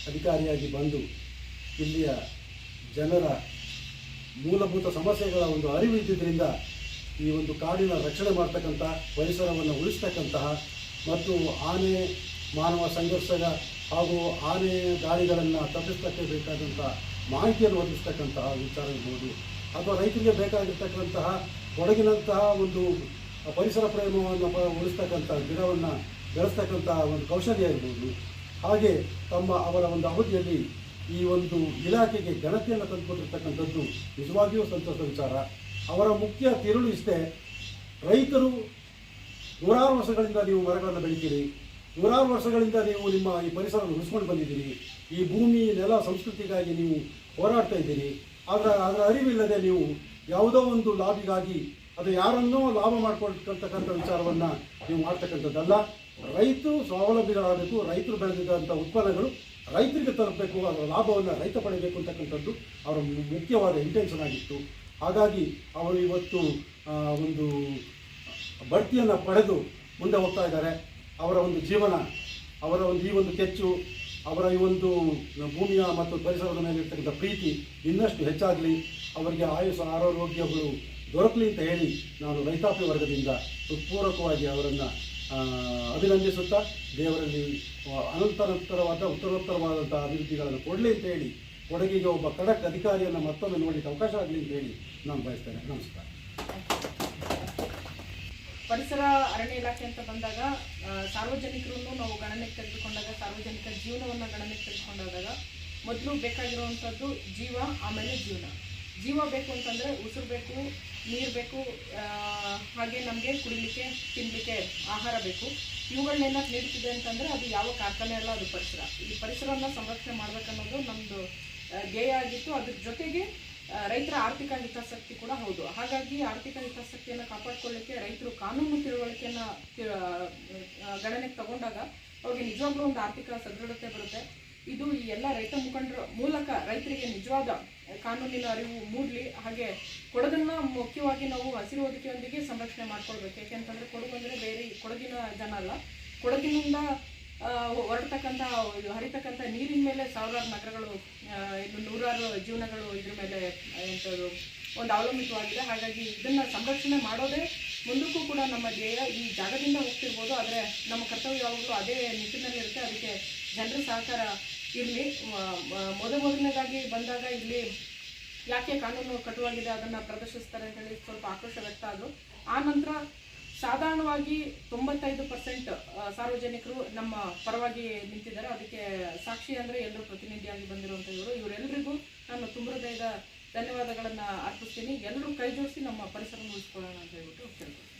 ಅಧಿಕಾರಿಯಾಗಿ ಬಂದು ಇಲ್ಲಿಯ ಜನರ ಮೂಲಭೂತ ಸಮಸ್ಯೆಗಳ ಒಂದು ಅರಿವು ಇದ್ದಿದ್ದರಿಂದ ಈ ಒಂದು ಕಾಡಿನ ರಕ್ಷಣೆ ಮಾಡ್ತಕ್ಕಂಥ, ಪರಿಸರವನ್ನು ಉಳಿಸ್ತಕ್ಕಂತಹ ಮತ್ತು ಆನೆ ಮಾನವ ಸಂಘರ್ಷದ ಹಾಗೂ ಆನೆ ದಾಳಿಗಳನ್ನು ತಪ್ಪಿಸಲಿಕ್ಕೆ ಬೇಕಾದಂಥ ಮಾಹಿತಿಯನ್ನು ಒದಗಿಸ್ತಕ್ಕಂತಹ ವಿಚಾರ ಇರ್ಬೋದು, ಅಥವಾ ರೈತರಿಗೆ ಬೇಕಾಗಿರ್ತಕ್ಕಂತಹ ಕೊಡಗಿನಂತಹ ಒಂದು ಪರಿಸರ ಪ್ರೇಮವನ್ನು ಉಳಿಸ್ತಕ್ಕಂಥ, ಗಿಡವನ್ನು ಬೆಳೆಸ್ತಕ್ಕಂತಹ ಒಂದು ಕೌಶಲ್ಯ ಇರ್ಬೋದು. ಹಾಗೆ ಅವರ ಒಂದು ಅವಧಿಯಲ್ಲಿ ಈ ಒಂದು ಇಲಾಖೆಗೆ ಘನತೆಯನ್ನು ತಂದುಕೊಟ್ಟಿರ್ತಕ್ಕಂಥದ್ದು ನಿಜವಾಗಿಯೂ ಸಂತೋಷದ ವಿಚಾರ. ಅವರ ಮುಖ್ಯ ತಿರುಳು ಇಷ್ಟೇ: ರೈತರು ನೂರಾರು ವರ್ಷಗಳಿಂದ ನೀವು ಮರಗಳನ್ನು ಬೆಳಿತೀರಿ, ನೂರಾರು ವರ್ಷಗಳಿಂದ ನೀವು ನಿಮ್ಮ ಈ ಪರಿಸರವನ್ನು ಉಳಿಸ್ಕೊಂಡು ಬಂದಿದ್ದೀರಿ, ಈ ಭೂಮಿ ನೆಲ ಸಂಸ್ಕೃತಿಗಾಗಿ ನೀವು ಹೋರಾಡ್ತಾ ಇದ್ದೀರಿ. ಅದರ ಅರಿವಿಲ್ಲದೆ ನೀವು ಯಾವುದೋ ಒಂದು ಲಾಬಿಗಾಗಿ ಅದು ಯಾರನ್ನೋ ಲಾಭ ಮಾಡ್ಕೊಳ್ತಕ್ಕಂಥ ವಿಚಾರವನ್ನು ನೀವು ಮಾಡ್ತಕ್ಕಂಥದ್ದಲ್ಲ. ರೈತರು ಸ್ವಾವಲಂಬಿಗಳಾಗಬೇಕು, ರೈತರು ಬೆಳೆದಿದ್ದಂಥ ಉತ್ಪನ್ನಗಳು ರೈತರಿಗೆ ತಲುಪಬೇಕು, ಅದರ ಲಾಭವನ್ನು ರೈತ ಪಡೆಯಬೇಕು ಅಂತಕ್ಕಂಥದ್ದು ಅವರ ಮುಖ್ಯವಾದ ಇಂಟೆನ್ಷನ್ ಆಗಿತ್ತು. ಹಾಗಾಗಿ ಅವರು ಇವತ್ತು ಒಂದು ಬಡ್ತಿಯನ್ನು ಪಡೆದು ಮುಂದೆ ಹೋಗ್ತಾ ಇದ್ದಾರೆ. ಅವರ ಒಂದು ಜೀವನ, ಅವರ ಒಂದು ಈ ಒಂದು ಕೆಚ್ಚು, ಅವರ ಈ ಒಂದು ಭೂಮಿಯ ಮತ್ತು ಪರಿಸರದ ಮೇಲೆ ಇರ್ತಕ್ಕಂಥ ಪ್ರೀತಿ ಇನ್ನಷ್ಟು ಹೆಚ್ಚಾಗಲಿ, ಅವರಿಗೆ ಆಯುಷ ಆರೋಗ್ಯಗಳು ದೊರಕಲಿ ಅಂತ ಹೇಳಿ ನಾನು ರೈತಾಪಿ ವರ್ಗದಿಂದ ಹೃತ್ಪೂರ್ವಕವಾಗಿ ಅವರನ್ನು ಅಭಿನಂದಿಸುತ್ತಾ, ದೇವರಲ್ಲಿ ಉತ್ತರೋತ್ತರವಾದಂಥ ಅಭಿವೃದ್ಧಿಗಳನ್ನು ಕೊಡಲಿ ಅಂತ ಹೇಳಿ, ಕೊಡಗಿಗೆ ಒಬ್ಬ ಖಡಕ್ ಅಧಿಕಾರಿಯನ್ನು ಮತ್ತೊಮ್ಮೆ ನೋಡಲಿಕ್ಕೆ ಅವಕಾಶ ಆಗಲಿ ಅಂತ ಹೇಳಿ ನಾನು ಬಯಸ್ತೇನೆ. ನಮಸ್ಕಾರ. ಪರಿಸರ ಅರಣ್ಯ ಇಲಾಖೆ ಅಂತ ಬಂದಾಗ ಸಾರ್ವಜನಿಕರನ್ನು ನಾವು ಗಣನೆಗೆ ತೆಗೆದುಕೊಂಡಾಗ, ಸಾರ್ವಜನಿಕ ಜೀವನವನ್ನು ಗಣನೆಗೆ ತೆಗೆದುಕೊಂಡಾಗ ಮೊದಲು ಬೇಕಾಗಿರುವಂಥದ್ದು ಜೀವ, ಆಮೇಲೆ ಜೀವನ. ಜೀವ ಬೇಕು ಅಂತಂದರೆ ಉಸಿರು ಬೇಕು, ನೀರು ಬೇಕು, ಹಾಗೆ ನಮಗೆ ಕುಡಿಲಿಕ್ಕೆ ತಿನ್ನಲಿಕ್ಕೆ ಆಹಾರ ಬೇಕು. ಇವುಗಳನ್ನೆಲ್ಲ ನೀಡುತ್ತಿದೆ ಅಂತಂದರೆ ಅದು ಯಾವ ಕಾರ್ಖಾನೆ ಅಲ್ಲ, ಅದು ಪರಿಸರ. ಈ ಪರಿಸರವನ್ನು ಸಂರಕ್ಷಣೆ ಮಾಡಬೇಕನ್ನೋದು ನಮ್ಮದು ಧ್ಯೇಯ ಆಗಿತ್ತು. ಅದ್ರ ಜೊತೆಗೆ ರೈತರ ಆರ್ಥಿಕ ಹಿತಾಸಕ್ತಿ ಕೂಡ ಹೌದು. ಹಾಗಾಗಿ ಆರ್ಥಿಕ ಹಿತಾಸಕ್ತಿಯನ್ನು ಕಾಪಾಡಿಕೊಳ್ಳಿಕ್ಕೆ ರೈತರು ಕಾನೂನು ತಿಳುವಳಿಕೆಯನ್ನು ಗಣನೆಗೆ ತಗೊಂಡಾಗ ಅವ್ರಿಗೆ ನಿಜವಾಗ್ಲೂ ಒಂದು ಆರ್ಥಿಕ ಸದೃಢತೆ ಬರುತ್ತೆ. ಇದು ಈ ಎಲ್ಲ ರೈತ ಮುಖಂಡರ ಮೂಲಕ ರೈತರಿಗೆ ನಿಜವಾದ ಕಾನೂನಿನ ಅರಿವು ಮೂಡಲಿ. ಹಾಗೆ ಕೊಡಗನ್ನ ಮುಖ್ಯವಾಗಿ ನಾವು ಹಸಿರು ಹೊದಿಕೆಯೊಂದಿಗೆ ಸಂರಕ್ಷಣೆ ಮಾಡ್ಕೊಳ್ಬೇಕು. ಯಾಕೆಂತಂದರೆ ಕೊಡಗು ಅಂದರೆ ಬೇರೆ ಕೊಡಗಿನ ಜನ ಅಲ್ಲ, ಕೊಡಗಿನಿಂದ ಹೊರಡ್ತಕ್ಕಂಥ ಹರಿತಕ್ಕಂಥ ನೀರಿನ ಮೇಲೆ ಸಾವಿರಾರು ನಗರಗಳು, ನೂರಾರು ಜೀವನಗಳು ಇದ್ರ ಮೇಲೆ ಎಂಥದ್ದು ಒಂದು ಅವಲಂಬಿತವಾಗಿದೆ. ಹಾಗಾಗಿ ಇದನ್ನು ಸಂರಕ್ಷಣೆ ಮಾಡೋದೇ ಮುಂದಕ್ಕೂ ಕೂಡ ನಮ್ಮ ಧ್ಯೇಯ. ಈ ಜಾಗದಿಂದ ಹೋಗ್ತಿರ್ಬೋದು, ಆದರೆ ನಮ್ಮ ಕರ್ತವ್ಯ ಯಾವಾಗಲೂ ಅದೇ ನಿಟ್ಟಿನಲ್ಲಿರುತ್ತೆ. ಅದಕ್ಕೆ ಜನರ ಸಹಕಾರ ಇರಲಿ. ಮೊದಲನೇದಾಗಿ ಬಂದಾಗ ಇಲ್ಲಿ ಯಾಕೆ ಕಾನೂನು ಕಟುವಾಗಿದೆ ಅದನ್ನು ಪ್ರದರ್ಶಿಸ್ತಾರೆ ಅಂತೇಳಿ ಸ್ವಲ್ಪ ಆಕ್ರೋಶ ವ್ಯಕ್ತ ಆದರು. ಆ ನಂತರ ಸಾಧಾರಣವಾಗಿ 95% ಸಾರ್ವಜನಿಕರು ನಮ್ಮ ಪರವಾಗಿ ನಿಂತಿದ್ದಾರೆ. ಅದಕ್ಕೆ ಸಾಕ್ಷಿ ಅಂದರೆ ಎಲ್ಲರೂ ಪ್ರತಿನಿಧಿಯಾಗಿ ಬಂದಿರುವಂಥ ಇವರೆಲ್ಲರಿಗೂ ನಾನು ತುಂಬ ಹೃದಯದ ಧನ್ಯವಾದಗಳನ್ನು ಅರ್ಪಿಸ್ತೀನಿ. ಎಲ್ಲರೂ ಕೈ ಜೋಡಿಸಿ ನಮ್ಮ ಪರಿಸರ ಉಳಿಸ್ಕೊಳ್ಳೋಣ ಅಂತ ಹೇಳ್ಬಿಟ್ಟು ಕೇಳ್ತೀನಿ.